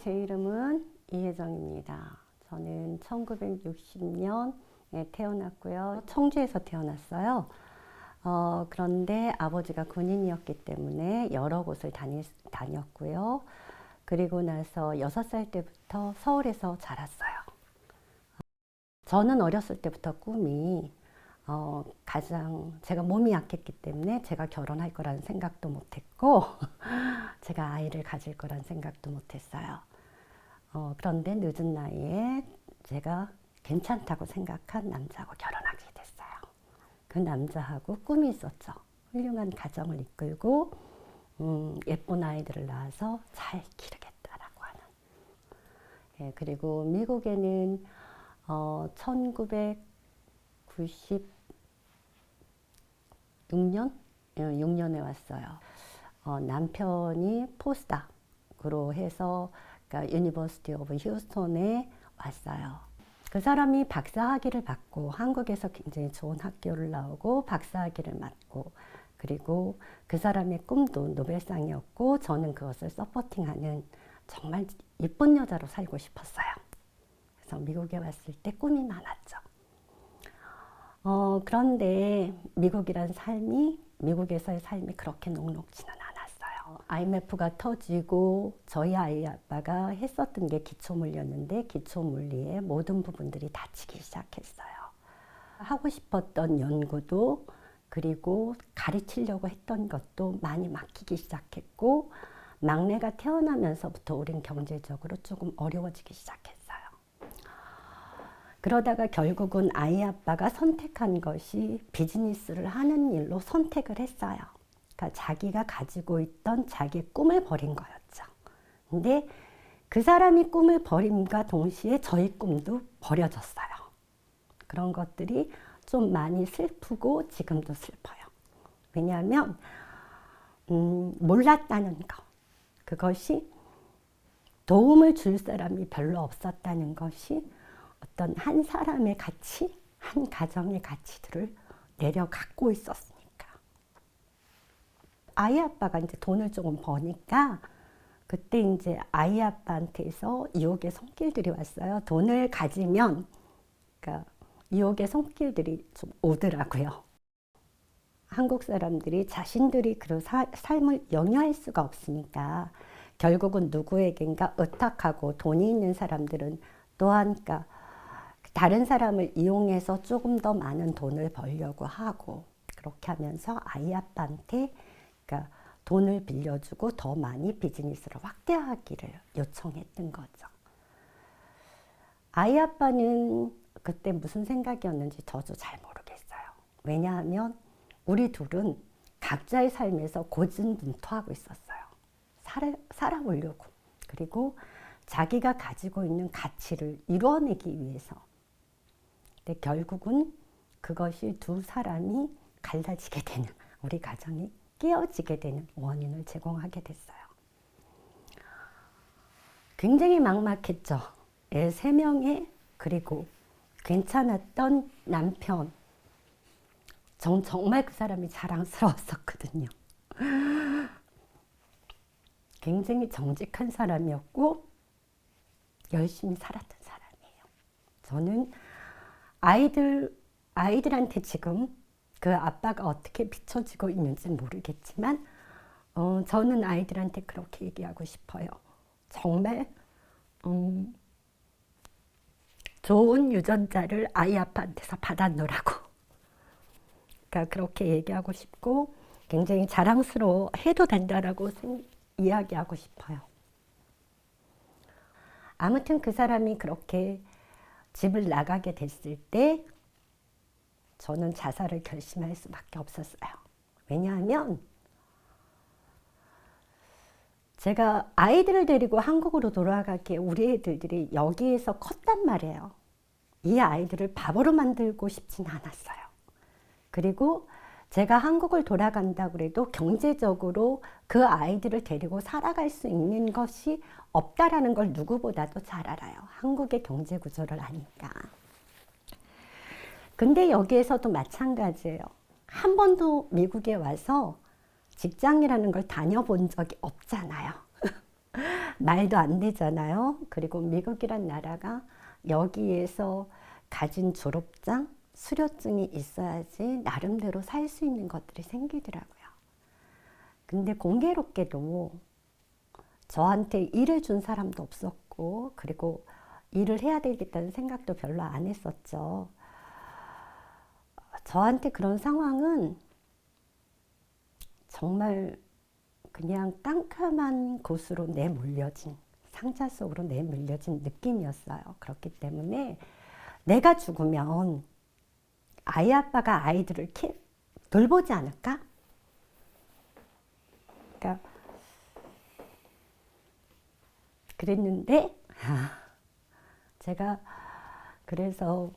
제 이름은 이혜정입니다. 저는 1960년에 태어났고요. 청주에서 태어났어요. 그런데 아버지가 군인이었기 때문에 여러 곳을 다녔고요. 그리고 나서 6살 때부터 서울에서 자랐어요. 저는 어렸을 때부터 꿈이 가장 제가 몸이 약했기 때문에 제가 결혼할 거라는 생각도 못했고 제가 아이를 가질 거라는 생각도 못했어요. 그런데 늦은 나이에 제가 괜찮다고 생각한 남자하고 결혼하게 됐어요. 그 남자하고 꿈이 있었죠. 훌륭한 가정을 이끌고 예쁜 아이들을 낳아서 잘 기르겠다라고 하는. 예, 그리고 미국에는 1996년에 왔어요. 남편이 포스닥으로 해서 그러니까 유니버시티 오브 휴스턴에 왔어요. 그 사람이 박사학위를 받고 한국에서 굉장히 좋은 학교를 나오고 박사학위를 맡고 그리고 그 사람의 꿈도 노벨상이었고 저는 그것을 서포팅하는 정말 예쁜 여자로 살고 싶었어요. 그래서 미국에 왔을 때 꿈이 많았죠. 그런데 미국에서의 삶이 그렇게 녹록지는 않았어요. IMF가 터지고 저희 아이 아빠가 했었던 게 기초물리였는데 기초물리의 모든 부분들이 닫히기 시작했어요. 하고 싶었던 연구도 그리고 가르치려고 했던 것도 많이 막히기 시작했고 막내가 태어나면서부터 우린 경제적으로 조금 어려워지기 시작했어요. 그러다가 결국은 아이 아빠가 선택한 것이 비즈니스를 하는 일로 선택을 했어요. 그러니까 자기가 가지고 있던 자기의 꿈을 버린 거였죠. 근데 그 사람이 꿈을 버림과 동시에 저희 꿈도 버려졌어요. 그런 것들이 좀 많이 슬프고 지금도 슬퍼요. 왜냐하면 몰랐다는 거. 그것이 도움을 줄 사람이 별로 없었다는 것이 어떤 한 사람의 가치, 한 가정의 가치들을 내려 갖고 있었으니까. 아이 아빠가 이제 돈을 조금 버니까 그때 이제 아이 아빠한테서 유혹의 손길들이 왔어요. 돈을 가지면, 그러니까 유혹의 손길들이 좀 오더라고요. 한국 사람들이 자신들이 그 삶을 영위할 수가 없으니까 결국은 누구에겐가 의탁하고 돈이 있는 사람들은 또한 그러니까 다른 사람을 이용해서 조금 더 많은 돈을 벌려고 하고 그렇게 하면서 아이 아빠한테 그러니까 돈을 빌려주고 더 많이 비즈니스를 확대하기를 요청했던 거죠. 아이 아빠는 그때 무슨 생각이었는지 저도 잘 모르겠어요. 왜냐하면 우리 둘은 각자의 삶에서 고진분투하고 있었어요. 살아보려고. 그리고 자기가 가지고 있는 가치를 이루어내기 위해서. 근데 결국은 그것이 두 사람이 갈라지게 되는, 우리 가정이 깨어지게 되는 원인을 제공하게 됐어요. 굉장히 막막했죠. 애 3명에 그리고 괜찮았던 남편. 정말 그 사람이 자랑스러웠었거든요. 굉장히 정직한 사람이었고 열심히 살았던 사람이에요. 저는 아이들한테 지금 그 아빠가 어떻게 비춰지고 있는지 모르겠지만 저는 아이들한테 그렇게 얘기하고 싶어요. 정말 좋은 유전자를 아이 아빠한테서 받아놓으라고. 그러니까 그렇게 얘기하고 싶고 굉장히 자랑스러워 해도 된다라고 이야기하고 싶어요. 아무튼 그 사람이 그렇게 집을 나가게 됐을 때 저는 자살을 결심할 수밖에 없었어요. 왜냐하면 제가 아이들을 데리고 한국으로 돌아가기에 우리 애들이 여기에서 컸단 말이에요. 이 아이들을 바보로 만들고 싶진 않았어요. 그리고 제가 한국을 돌아간다고 해도 경제적으로 그 아이들을 데리고 살아갈 수 있는 것이 없다라는 걸 누구보다도 잘 알아요. 한국의 경제 구조를 아니까. 근데 여기에서도 마찬가지예요. 한 번도 미국에 와서 직장이라는 걸 다녀본 적이 없잖아요. 말도 안 되잖아요. 그리고 미국이란 나라가 여기에서 가진 졸업장, 수료증이 있어야지 나름대로 살 수 있는 것들이 생기더라고요. 근데 공교롭게도 저한테 일을 준 사람도 없었고, 그리고 일을 해야 되겠다는 생각도 별로 안 했었죠. 저한테 그런 상황은 정말 그냥 깜깜한 곳으로 내몰려진, 상자 속으로 내몰려진 느낌이었어요. 그렇기 때문에 내가 죽으면 아이 아빠가 아이들을 돌보지 않을까? 그러니까 그랬는데 제가 그래서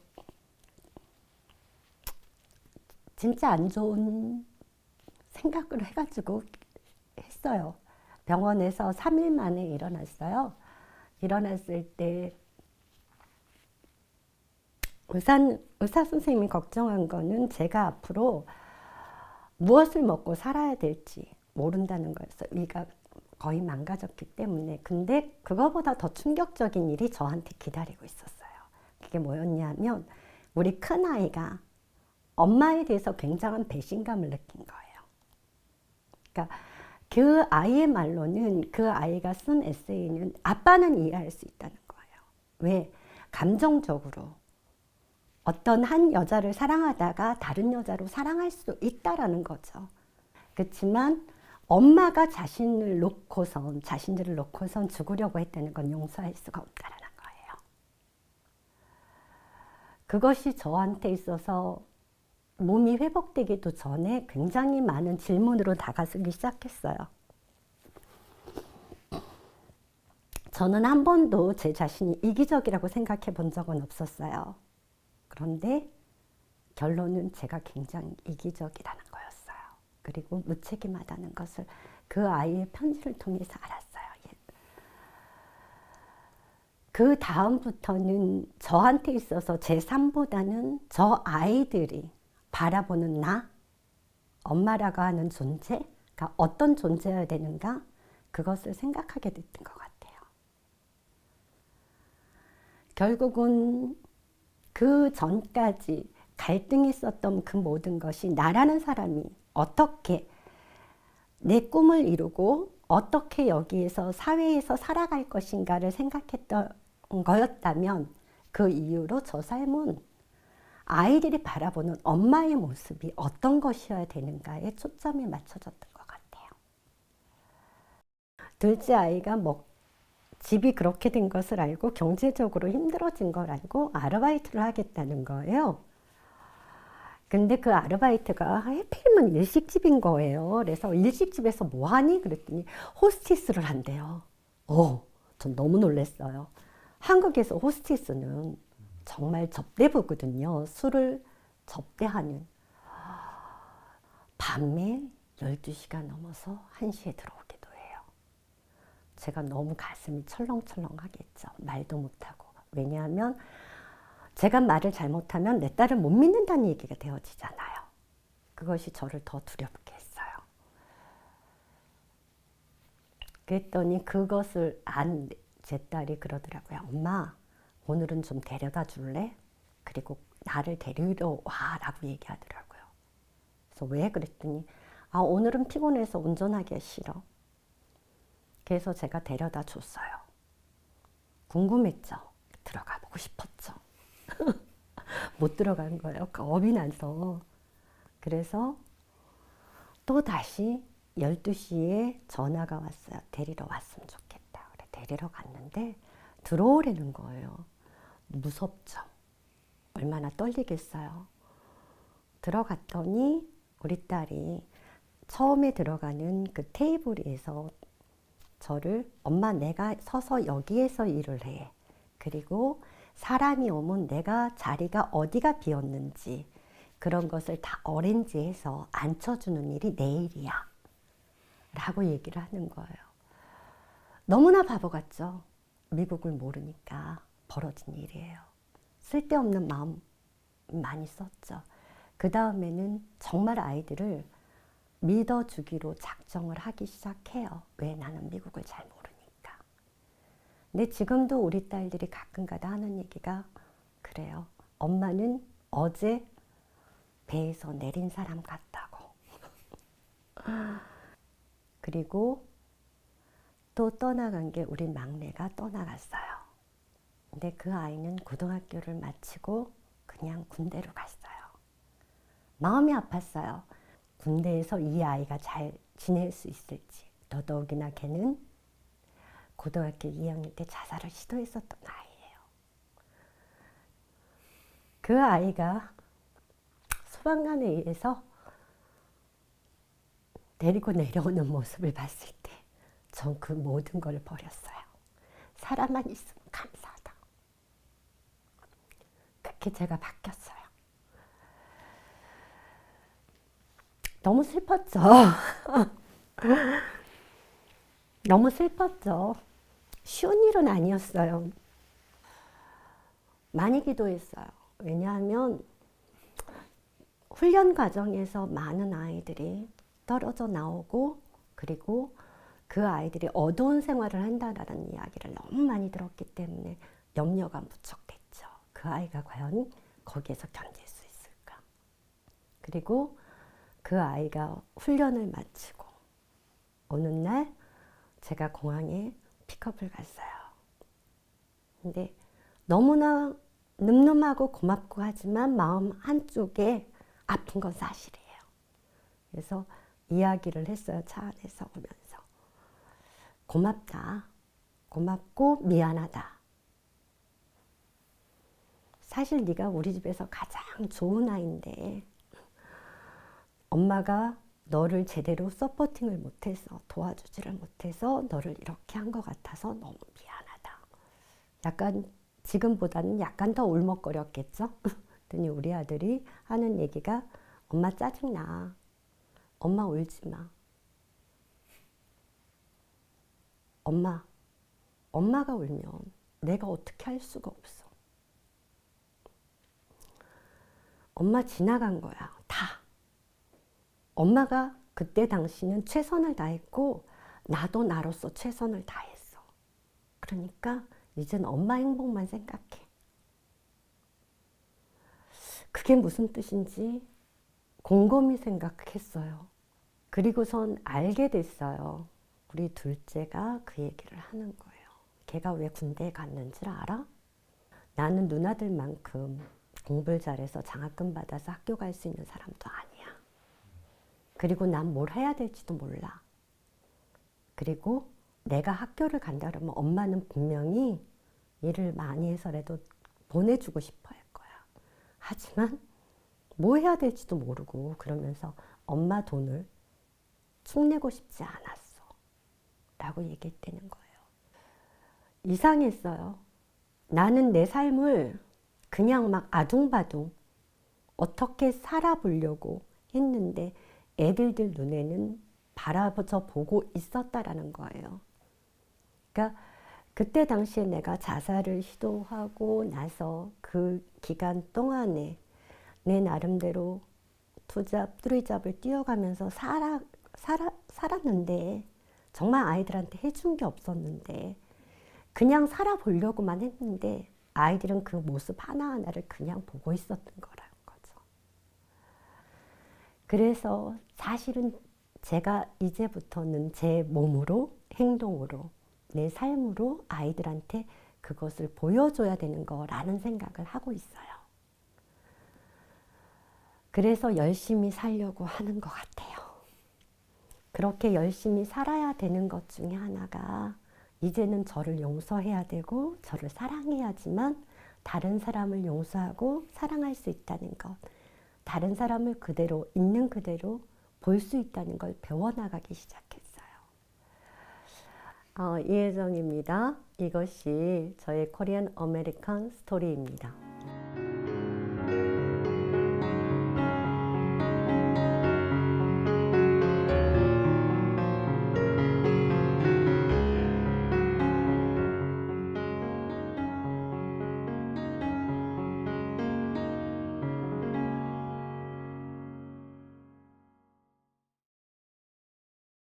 진짜 안 좋은 생각을 해가지고 했어요. 병원에서 3일 만에 일어났어요. 일어났을 때 의사 선생님이 걱정한 거는 제가 앞으로 무엇을 먹고 살아야 될지 모른다는 거였어요. 위가 거의 망가졌기 때문에. 근데 그거보다 더 충격적인 일이 저한테 기다리고 있었어요. 그게 뭐였냐면 우리 큰아이가 엄마에 대해서 굉장한 배신감을 느낀 거예요. 그러니까 그 아이의 말로는, 그 아이가 쓴 에세이는 아빠는 이해할 수 있다는 거예요. 왜? 감정적으로 어떤 한 여자를 사랑하다가 다른 여자로 사랑할 수 있다라는 거죠. 그렇지만 엄마가 자신들을 놓고선 죽으려고 했다는 건 용서할 수가 없다라는 거예요. 그것이 저한테 있어서 몸이 회복되기도 전에 굉장히 많은 질문으로 다가서기 시작했어요. 저는 한 번도 제 자신이 이기적이라고 생각해 본 적은 없었어요. 그런데 결론은 제가 굉장히 이기적이라는 거였어요. 그리고 무책임하다는 것을 그 아이의 편지를 통해서 알았어요. 그 다음부터는 저한테 있어서 제 삶보다는 저 아이들이 바라보는 나, 엄마라고 하는 존재가 어떤 존재여야 되는가, 그것을 생각하게 됐던 것 같아요. 결국은 그 전까지 갈등이 있었던 그 모든 것이 나라는 사람이 어떻게 내 꿈을 이루고 어떻게 여기에서 사회에서 살아갈 것인가를 생각했던 거였다면, 그 이후로 저 삶은 아이들이 바라보는 엄마의 모습이 어떤 것이어야 되는가에 초점이 맞춰졌던 것 같아요. 둘째 아이가 집이 그렇게 된 것을 알고 경제적으로 힘들어진 걸 알고 아르바이트를 하겠다는 거예요. 근데 그 아르바이트가 하필이면 일식집인 거예요. 그래서 일식집에서 뭐 하니? 그랬더니 호스티스를 한대요. 전 너무 놀랐어요. 한국에서 호스티스는 정말 접대부거든요. 술을 접대하는. 밤에 12시가 넘어서 1시에 들어오기도 해요. 제가 너무 가슴이 철렁철렁하겠죠. 말도 못하고. 왜냐하면 제가 말을 잘못하면 내 딸을 못 믿는다는 얘기가 되어지잖아요. 그것이 저를 더 두렵게 했어요. 그랬더니 그것을 안 제 딸이 그러더라고요. 엄마, 오늘은 좀 데려다 줄래? 그리고 나를 데리러 와 라고 얘기하더라고요. 그래서 왜? 그랬더니 오늘은 피곤해서 운전하기가 싫어. 그래서 제가 데려다 줬어요. 궁금했죠? 들어가 보고 싶었죠? 못 들어간 거예요. 겁이 나서. 그래서 또 다시 12시에 전화가 왔어요. 데리러 왔으면 좋겠다. 그래, 데리러 갔는데 들어오라는 거예요. 무섭죠? 얼마나 떨리겠어요. 들어갔더니 우리 딸이 처음에 들어가는 그 테이블에서 저를, 엄마 내가 서서 여기에서 일을 해. 그리고 사람이 오면 내가 자리가 어디가 비었는지 그런 것을 다 어레인지해서 앉혀주는 일이 내 일이야 라고 얘기를 하는 거예요. 너무나 바보 같죠? 미국을 모르니까 벌어진 일이에요. 쓸데없는 마음 많이 썼죠. 그 다음에는 정말 아이들을 믿어주기로 작정을 하기 시작해요. 왜? 나는 미국을 잘 모르니까. 근데 지금도 우리 딸들이 가끔가다 하는 얘기가 그래요. 엄마는 어제 배에서 내린 사람 같다고. 그리고 또 떠나간 게 우리 막내가 떠나갔어요. 근데 그 아이는 고등학교를 마치고 그냥 군대로 갔어요. 마음이 아팠어요. 군대에서 이 아이가 잘 지낼 수 있을지. 더더욱이나 걔는 고등학교 2학년 때 자살을 시도했었던 아이예요. 그 아이가 소방관에 의해서 데리고 내려오는 모습을 봤을 때 전 그 모든 걸 버렸어요. 사람만 있으면 감사하다. 그렇게 제가 바뀌었어요. 너무 슬펐죠. 너무 슬펐죠. 쉬운 일은 아니었어요. 많이 기도했어요. 왜냐하면 훈련 과정에서 많은 아이들이 떨어져 나오고 그리고 그 아이들이 어두운 생활을 한다라는 이야기를 너무 많이 들었기 때문에 염려가 무척 됐죠. 그 아이가 과연 거기에서 견딜 수 있을까? 그리고 그 아이가 훈련을 마치고 어느 날 제가 공항에 픽업을 갔어요. 근데 너무나 늠름하고 고맙고 하지만 마음 한쪽에 아픈 건 사실이에요. 그래서 이야기를 했어요. 차 안에서 오면서. 고맙다. 고맙고 미안하다. 사실 네가 우리 집에서 가장 좋은 아이인데 엄마가 너를 제대로 서포팅을 못해서 도와주지를 못해서 너를 이렇게 한 것 같아서 너무 미안하다. 약간 지금보다는 약간 더 울먹거렸겠죠? 그랬더니 우리 아들이 하는 얘기가 엄마 짜증나. 엄마 울지 마. 엄마가 울면 내가 어떻게 할 수가 없어. 엄마 지나간 거야. 다. 엄마가 그때 당시는 최선을 다했고 나도 나로서 최선을 다했어. 그러니까 이젠 엄마 행복만 생각해. 그게 무슨 뜻인지 곰곰이 생각했어요. 그리고선 알게 됐어요. 우리 둘째가 그 얘기를 하는 거예요. 걔가 왜 군대에 갔는지 알아? 나는 누나들만큼 공부를 잘해서 장학금 받아서 학교 갈 수 있는 사람도 아니야. 그리고 난 뭘 해야 될지도 몰라. 그리고 내가 학교를 간다 그러면 엄마는 분명히 일을 많이 해서라도 보내주고 싶어 할 거야. 하지만 뭐 해야 될지도 모르고 그러면서 엄마 돈을 축내고 싶지 않았어. 라고 얘기했다는 거예요. 이상했어요. 나는 내 삶을 그냥 막 아둥바둥 어떻게 살아보려고 했는데 애들들 눈에는 바라보져 보고 있었다라는 거예요. 그러니까 그때 당시에 내가 자살을 시도하고 나서 그 기간 동안에 내 나름대로 투잡, 쓰리잡을 뛰어가면서 살았는데 정말 아이들한테 해준 게 없었는데 그냥 살아보려고만 했는데 아이들은 그 모습 하나하나를 그냥 보고 있었던 거라는 거죠. 그래서 사실은 제가 이제부터는 제 몸으로, 행동으로, 내 삶으로 아이들한테 그것을 보여줘야 되는 거라는 생각을 하고 있어요. 그래서 열심히 살려고 하는 것 같아요. 그렇게 열심히 살아야 되는 것 중에 하나가 이제는 저를 용서해야 되고 저를 사랑해야지만 다른 사람을 용서하고 사랑할 수 있다는 것, 다른 사람을 그대로 있는 그대로 볼 수 있다는 걸 배워나가기 시작했어요. 이혜정입니다. 이것이 저의 코리안 아메리칸 스토리입니다.